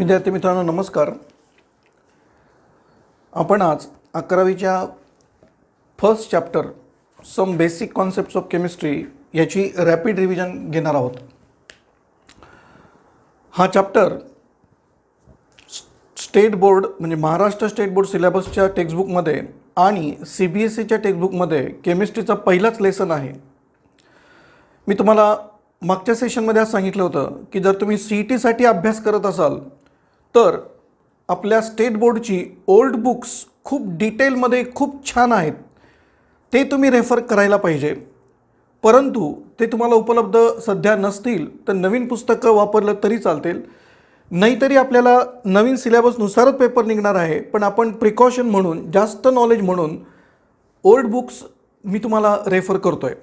विद्यार्थी मित्रांनो नमस्कार. आपण आज 11वीच्या first chapter some basic concepts of chemistry याची रॅपिड रिव्हिजन घेणार आहोत. हा चॅप्टर स्टेट बोर्ड म्हणजे महाराष्ट्र स्टेट बोर्ड सिलेबसच्या टेक्स्टबुकमध्ये आणि CBSEच्या टेक्स्टबुकमध्ये केमिस्ट्रीचा पहिलाच लेसन आहे. मी तुम्हाला मागच्या सेशनमध्ये आज सांगितलं होतं की जर तुम्ही CETसाठी अभ्यास करत असाल तर आपल्या स्टेट बोर्डची ओल्ड बुक्स खूप डिटेलमध्ये खूप छान आहेत, ते तुम्ही रेफर करायला पाहिजे. परंतु ते तुम्हाला उपलब्ध सध्या नसतील तर नवीन पुस्तकं वापरलं तरी चालतील. नाहीतरी आपल्याला नवीन सिलेबसनुसारच पेपर निघणार आहे, पण आपण प्रिकॉशन म्हणून जास्त नॉलेज म्हणून ओल्ड बुक्स मी तुम्हाला रेफर करतो आहे.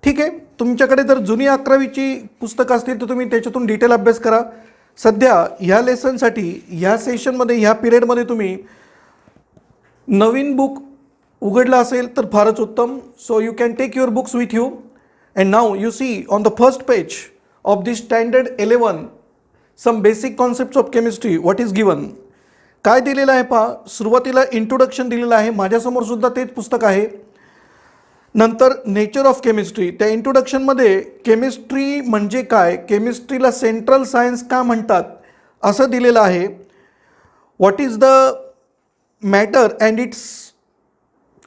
ठीक आहे, तुमच्याकडे जर जुनी 11वीची पुस्तकं असतील तर तुम्ही त्याच्यातून डिटेल अभ्यास करा. सध्या ह्या लेसनसाठी ह्या सेशनमध्ये ह्या पिरियडमध्ये तुम्ही नवीन बुक उघडला असेल तर फारच उत्तम. So you can take your books with you and now you see on the first page of the standard 11 some basic concepts of chemistry what is given. काय दिलेलं आहे पहा. सुरुवातीला इंट्रोडक्शन दिलेलं आहे, माझ्यासमोर सुद्धा तेच पुस्तक आहे. नंतर नेचर ऑफ केमिस्ट्री, त्या इंट्रोडक्शनमध्ये केमिस्ट्री म्हणजे काय, केमिस्ट्रीला सेंट्रल सायन्स का म्हणतात असं दिलेलं आहे. What is the matter and its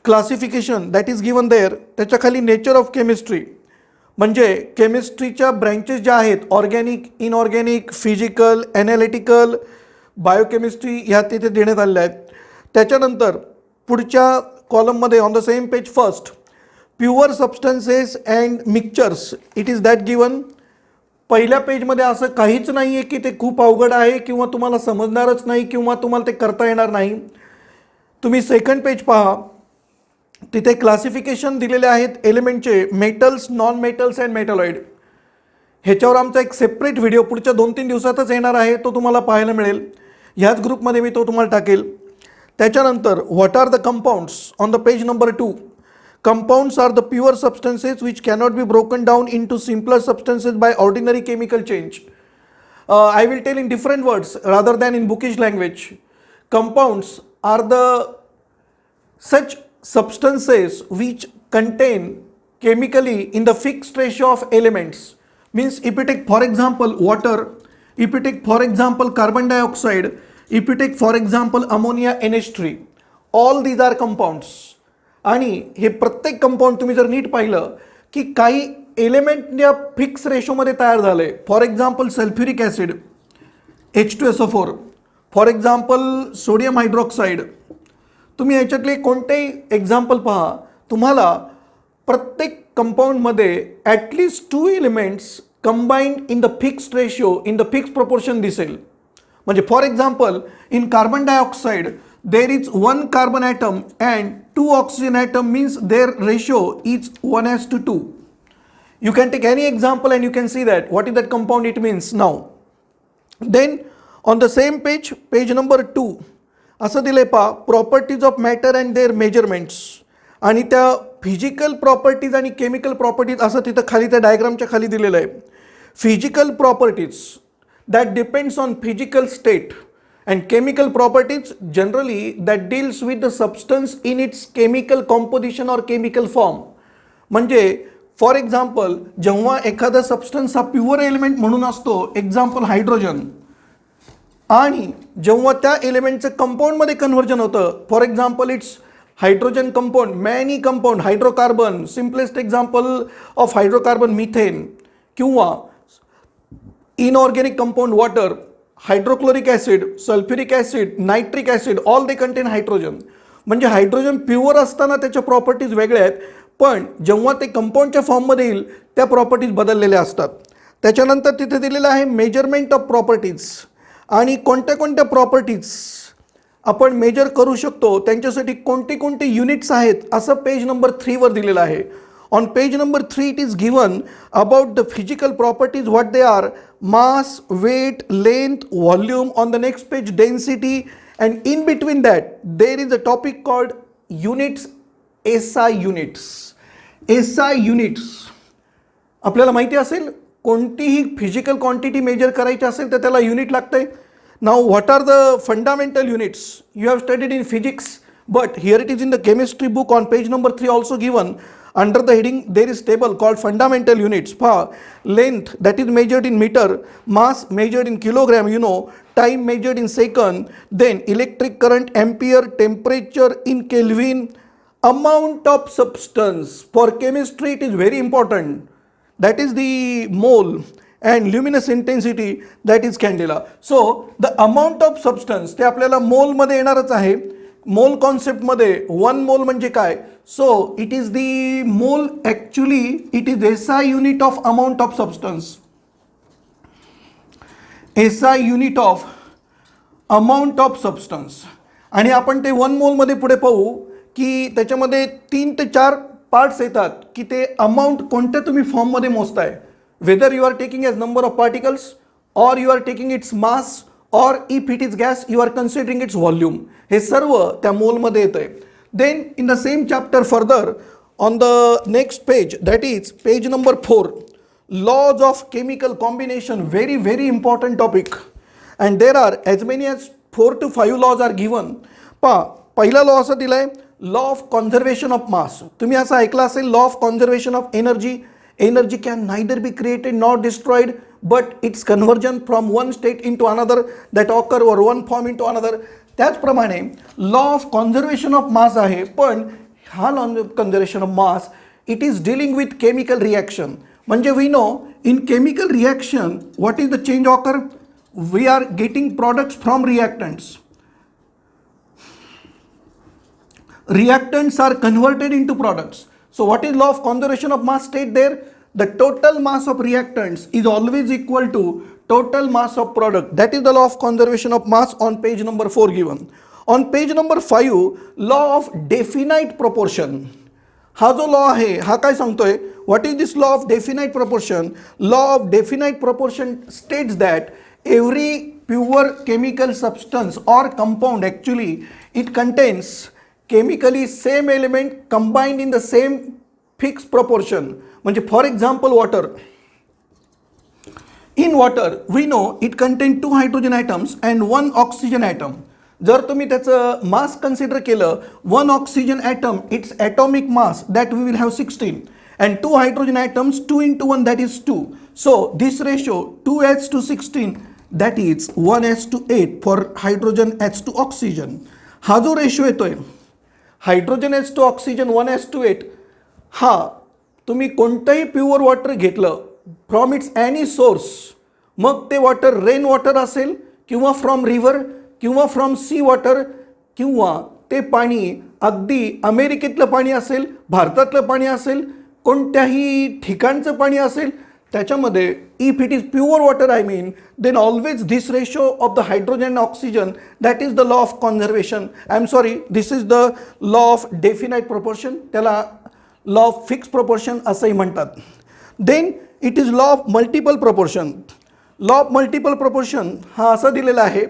classification that is given there. त्याच्याखाली नेचर ऑफ केमिस्ट्री म्हणजे केमिस्ट्रीच्या ब्रँचेस ज्या आहेत, organic, inorganic, physical, analytical, biochemistry ह्या तिथे देण्यात आलेल्या आहेत. त्याच्यानंतर पुढच्या कॉलममध्ये on the same page first pure substances and mixtures it is that given. पहिल्या पेजमध्ये असं काहीच नाही आहे की ते खूप अवघड आहे किंवा तुम्हाला समजणारच नाही किंवा तुम्हाला ते करता येणार नाही. तुम्ही सेकंड पेज पहा, तिथे क्लासिफिकेशन दिलेले आहेत एलिमेंटचे, metals, non metals and metalloid. ह्याच्यावर आमचा एक सेपरेट व्हिडिओ पुढच्या 2-3 दिवसातच येणार आहे, तो तुम्हाला पाहायला मिळेल. ह्याच ग्रुपमध्ये मी तो तुम्हाला टाकेल. त्याच्यानंतर what are the compounds on the page number 2. Compounds are the pure substances which cannot be broken down into simpler substances by ordinary chemical change. I will tell in different words rather than in bookish language. Compounds are the such substances which contain chemically in the fixed ratio of elements. Means if you take for example water, if you take for example carbon dioxide, if you take for example ammonia NH3, all these are compounds. आणि हे प्रत्येक compound तुम्ही जर नीट पाहिलं की काही element या fix रेशोमध्ये तयार झाले. For example sulphuric acid H2SO4, for example sodium hydroxide. तुम्ही याच्यातले कोणतेही एक्झाम्पल पहा, तुम्हाला प्रत्येक कंपाऊंडमध्ये at least 2 elements combined in the fixed ratio, in the fixed proportion दिसेल. म्हणजे for example in carbon dioxide there is 1 carbon atom and 2 oxygen atom, means their ratio is 1:2. You can take any example and you can see that what is that compound it means now. Then on the same page, page number 2 असं दिले पहा, properties of matter and their measurements. आणि त्या physical properties आणि chemical properties असं तिथं खाली त्या डायग्रामच्या खाली दिलेलं आहे. Physical properties that depends on physical state and chemical properties generally that deals with the substance in its chemical composition or chemical form. म्हणजे फॉर एक्झाम्पल जेव्हा एखादा सबस्टन्स हा प्युअर एलिमेंट म्हणून असतो, एक्झाम्पल हायड्रोजन, आणि जेव्हा त्या एलिमेंटचं कंपाऊंडमध्ये कन्व्हर्जन होतं, for example it's hydrogen compound, many compound, hydrocarbon, simplest example of hydrocarbon methane, किंवा inorganic compound water, hydrochloric acid, sulphuric acid, nitric acid, all they contain hydrogen. म्हणजे हायड्रोजन प्युअर असताना त्याच्या प्रॉपर्टीज वेगळ्या आहेत, पण जेव्हा ते कंपाऊंडच्या फॉर्ममध्ये येईल त्या प्रॉपर्टीज बदललेल्या असतात. त्याच्यानंतर तिथे दिलेलं आहे मेजरमेंट ऑफ प्रॉपर्टीज, आणि कोणत्या कोणत्या प्रॉपर्टीज आपण मेजर करू शकतो, त्यांच्यासाठी कोणते कोणते युनिट्स आहेत असं पेज नंबर 3वर दिलेलं आहे. On page number 3 it is given about the physical properties, what they are: mass, weight, length, volume. On the next page density, and in between that there is a topic called units, SI units. SI units आपल्याला माहिती असेल, कोणतीही physical quantity major करायची असेल तर त्याला unit लागते. Now, what are the fundamental units? You have studied in physics, but here it is in the chemistry book on page number 3 also given. Under the heading, there is table called fundamental units. Length, that is measured in meter, mass measured in kilogram, time measured in second, then electric current, ampere, temperature in Kelvin, amount of substance. For chemistry, it is very important. That is the mole. And luminous intensity, that is candela. So the amount of substance ते आपल्याला मोल मध्ये येणारच आहे. Mole concept मध्ये 1 मोल म्हणजे काय? So it is the mole, actually it is SI unit of amount of substance. SI unit of amount of substance. आणि आपण ते 1 मोल मध्ये पुढे पाहू की त्याच्यामध्ये 3 ते 4 पार्ट्स येतात की ते अमाउंट कोणत्या तुम्ही फॉर्म मध्ये मोजताय. Whether you are taking as number of particles or you are taking its mass or if it is gas you are considering its volume. हे सर्व त्या मोल मध्ये येतंय. Then in the same chapter further on the next page, that is page number 4, laws of chemical combination, very important topic, and there are as many as 4 to 5 laws are given. पहिला law असा दिलाय, law of conservation of मास. तुम्ही असं ऐकलं असेल, law of conservation of energy. Energy can neither be created nor destroyed, but its conversion from one state into another that occur or one form into another. त्याचप्रमाणे law of conservation of mass आहे, पण हा law of conservation of mass it is dealing with chemical reaction. म्हणजे we know in chemical reaction what is the change occur? We are getting products from reactants. Reactants are converted into products. So what is law of conservation of mass state there? The total mass of reactants is always equal to total mass of product. That is the law of conservation of mass on page number 4 given. On page number 5, law of definite proportion. हा जो law आहे हा काय सांगतोय? What is this law of definite proportion? Law of definite proportion states that every pure chemical substance or compound, actually it contains chemically same element combined in the same fixed proportion. म्हणजे for example water. In water we know it contain 2 hydrogen atoms and 1 oxygen atom. जर तुम्ही त्याचं mass consider केलं, 1 oxygen atom its atomic mass that we will have 16 and 2 hydrogen atoms 2 into 1, that is 2. So this ratio 2h/16, that is 1h/8 for hydrogen H to oxygen. हा जो ratio येतोय hydrogen H to oxygen 1h/8, हा तुम्ही कोणतंही pure water घेतलं from its any source, मग ते water rain water असेल किंवा फ्रॉम रिव्हर किंवा फ्रॉम सी वॉटर, किंवा ते पाणी अगदी अमेरिकेतलं पाणी असेल, भारतातलं पाणी असेल, कोणत्याही ठिकाणचं पाणी असेल, त्याच्यामध्ये if it is pure water I mean, then always this ratio of the hydrogen and oxygen, that is the law of conservation. I am sorry, this is the law of definite proportion. त्याला law of fix proportion असंही म्हणतात. Then it is law of multiple proportion. Law of multiple proportion हा असा दिलेला आहे,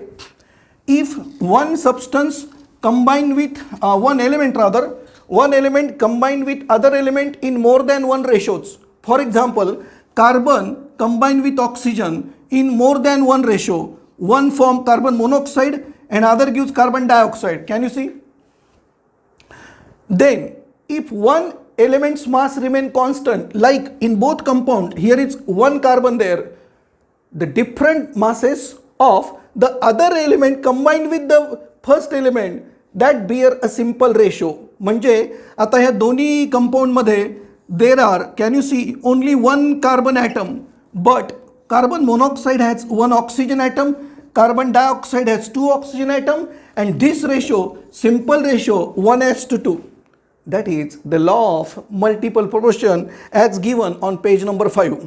if one substance combined with one element combined with other element in more than one ratios. For example, carbon combined with oxygen in more than one ratio. One form carbon monoxide and other gives carbon dioxide. Can you see? Then if one element's mass remain constant, like in both compound, here is one carbon there, the different masses of the other element combined with the first element, that bear a simple ratio. म्हणजे आता ह्या दोन्ही कंपाऊंडमध्ये there are, can you see, only 1 carbon atom, but carbon monoxide has 1 oxygen atom, carbon dioxide has 2 oxygen atom, and this ratio, simple ratio 1:2. That is the law of multiple proportion as given on page number 5.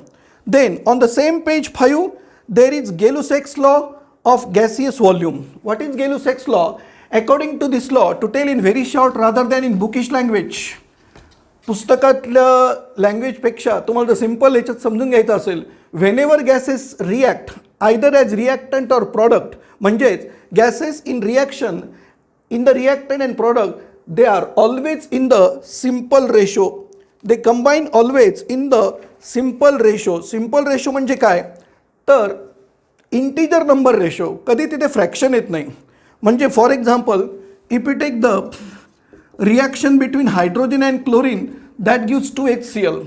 Then on the same page 5 there is Gay-Lussac's law of gaseous volume. What is Gay-Lussac's law? According to this law, to tell in very short rather than in bookish language, पुस्तकातल्या लँग्वेजपेक्षा तुम्हाला जर simple याच्यात समजून घ्यायचं असेल, whenever gases react either as reactant or product, म्हणजेच gases in reaction, in the reactant and product, they are always in the simple ratio. They combine always in the simple ratio. Simple ratio म्हणजे काय, तर integer number ratio, कधी तिथे fraction येत नाही. म्हणजे for example if you take the reaction between hydrogen and chlorine that gives 2HCl.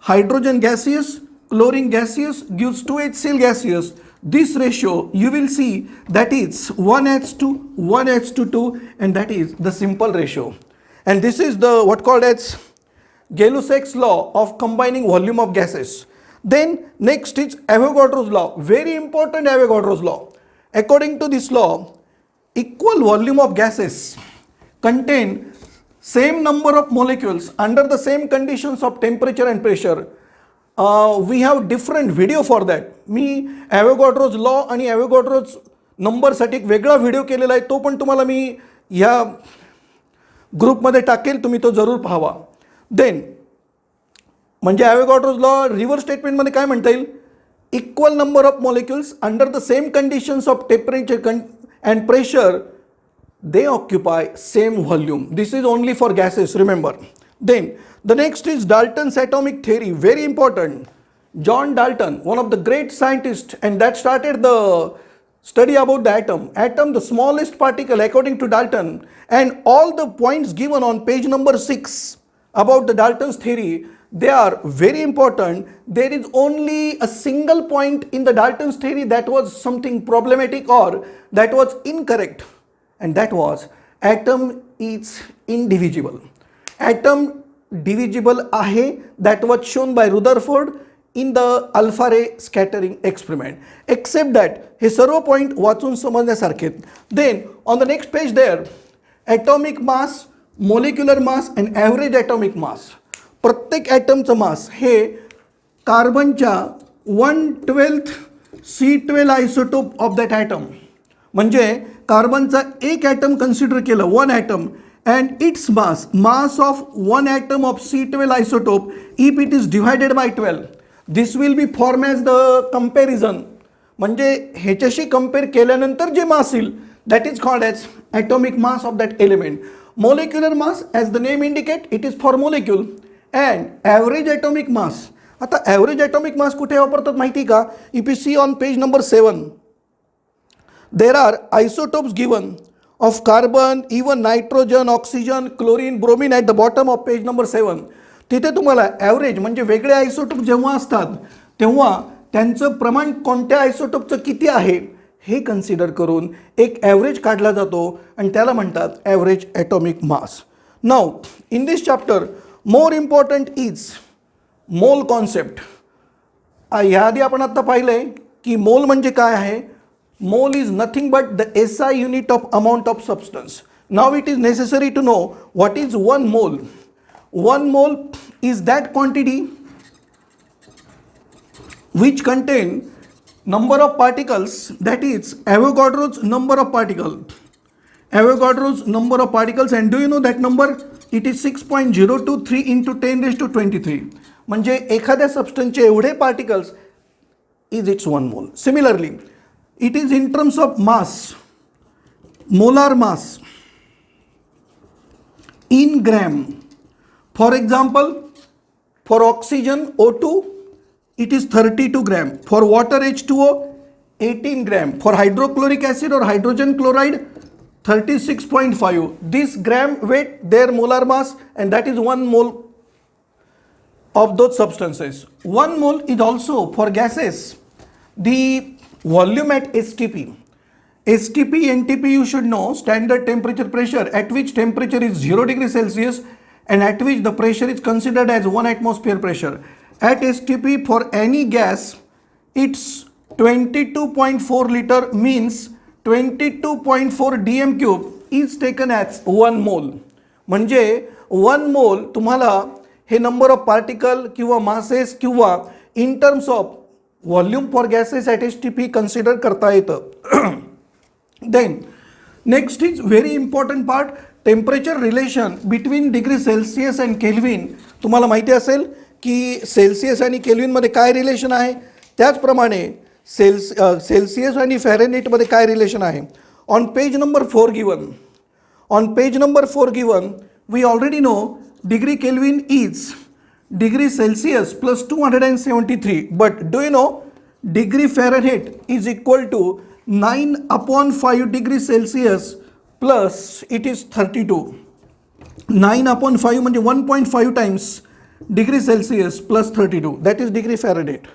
Hydrogen gaseous, chlorine gaseous gives 2HCl gaseous. This ratio you will see that is 1H2 1H2 and that is the simple ratio. And this is the what called as Gay-Lussac's law of combining volume of gases. Then next is Avogadro's law. Very important Avogadro's law. According to this law, equal volume of gases contain same number of molecules under the same conditions of temperature and pressure. We have different video for that. मी Avogadro's law आणि Avogadro's नंबरसाठी एक वेगळा video केलेला आहे, तो पण तुम्हाला मी ह्या ग्रुपमध्ये टाकेल, तुम्ही तो जरूर पाहावा. देन म्हणजे ॲव्होगाड्रोज लॉ रिव्हर्स स्टेटमेंटमध्ये काय म्हणता येईल, equal number of molecules under the same conditions of temperature and pressure, they occupy same volume. This is only for gases, remember. Then the next is Dalton's atomic theory, very important. John Dalton, one of the great scientists, and that started the study about the atom. Atom, the smallest particle according to Dalton, and all the points given on page number 6 about the Dalton's theory, they are very important. There is only a single point in the Dalton's theory that was something problematic or that was incorrect. And that was atom is indivisible. Atom divisible आहे, that was shown by Rutherford in the alpha ray scattering experiment. Except that हे सर्व point वाचून समजण्यासारखे. Then on the next page there, atomic mass, molecular mass and average atomic mass. प्रत्येक ॲटमचं mass हे कार्बनच्या 1/12 C12 isotope of that atom. म्हणजे कार्बनचा एक ॲटम कन्सिडर केलं, one atom, and its mass of one atom of C12 isotope if it is divided by 12, this will be form as the comparison. म्हणजे ह्याच्याशी compare केल्यानंतर जे mass येईल that is called as atomic mass of that element. Molecular mass as the name indicate it is for molecule. And average atomic मास, आता average atomic mass कुठे वापरतात माहिती का, if you see on page number 7, there are isotopes given of carbon, even nitrogen, oxygen, chlorine, bromine at the bottom of page number 7. तिथे तुम्हाला average म्हणजे वेगळे isotope जेव्हा असतात तेव्हा त्यांचं प्रमाण कोणत्या आयसोटोपचं किती आहे हे कन्सिडर करून एक ॲव्हरेज काढला जातो आणि त्याला म्हणतात average atomic mass. Now in this chapter more important is mole concept. ह्याआधी आपण आता पाहिलं आहे की मोल म्हणजे काय आहे. Mole is nothing but the SI unit of amount of substance. Now it is necessary to know what is 1 mole. 1 mole is that quantity which contain number of particles, that is Avogadro's number of particles. Avogadro's number of particles, and do you know that number? It is 6.023 into 10 raised to 23. म्हणजे एखाद्या सबस्टन्सचे एवढे particles is its 1 mole. Similarly, it is in terms of mass, molar mass in gram. For example, for oxygen O2 it is 32 gram, for water H2O 18 gram, for hydrochloric acid or hydrogen chloride 36.5. This gram weight their molar mass, and that is 1 mole of those substances. 1 mole is also for gases the volume at STP. STP, NTP you should know, standard temperature pressure, at which temperature is 0 degrees Celsius and at which the pressure is considered as 1 atmosphere pressure. At STP for any gas it's 22.4 liter, means 22.4 dm cube is taken as 1 mole. म्हणजे 1 mole तुम्हाला हे number of particle किंवा masses किंवा in terms of volume for gases at STP consider करता येतं. Then next is very important part, temperature relation between degree Celsius and Kelvin. तुम्हाला माहिती असेल की सेल्सिअस आणि केल्विनमध्ये काय रिलेशन आहे, त्याचप्रमाणे सेल्सिअस आणि फॅरेनहीटमध्ये काय रिलेशन आहे. On page number 4 given, on page number 4 given, we already know degree Kelvin is degree Celsius plus 273. But do you know degree Fahrenheit is equal to 9/5 degree Celsius plus it is 32. 9/5 म्हणजे 1.5 times degree Celsius plus 32, that is degree Fahrenheit.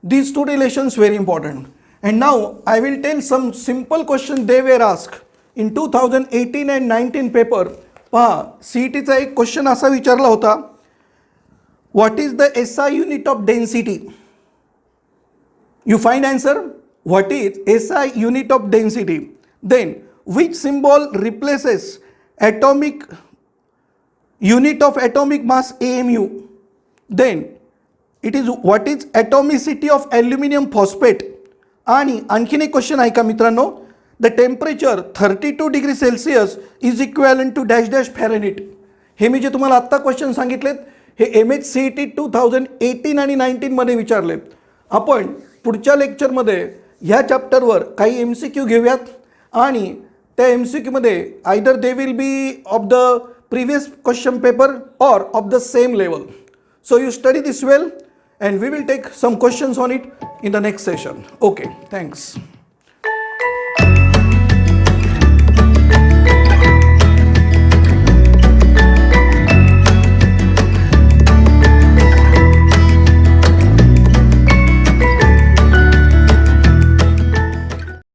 These two relations very important. And now I will tell some simple questions they were asked in 2018 and 19 paper. पहा CETचा एक question असा विचारला होता, what is the SI unit of density? You find answer, what is SI unit of density? Then which symbol replaces atomic unit of atomic mass AMU? Then it is what is atomicity of aluminum phosphate? आणि आणखीन एक question ऐका मित्रांनो, the temperature 32 degree Celsius is equivalent to dash dash Fahrenheit. हे मी जे तुम्हाला आत्ता क्वेश्चन सांगितलेत हे MHCET 2018 आणि 19 मध्ये विचारलेत. आपण पुढच्या लेक्चरमध्ये ह्या चॅप्टरवर काही MCQ घेऊयात आणि त्या MCQ मध्ये either they will be of the previous question paper or of the same level. So you study this well and we will take some questions on it in the next session. Okay, thanks.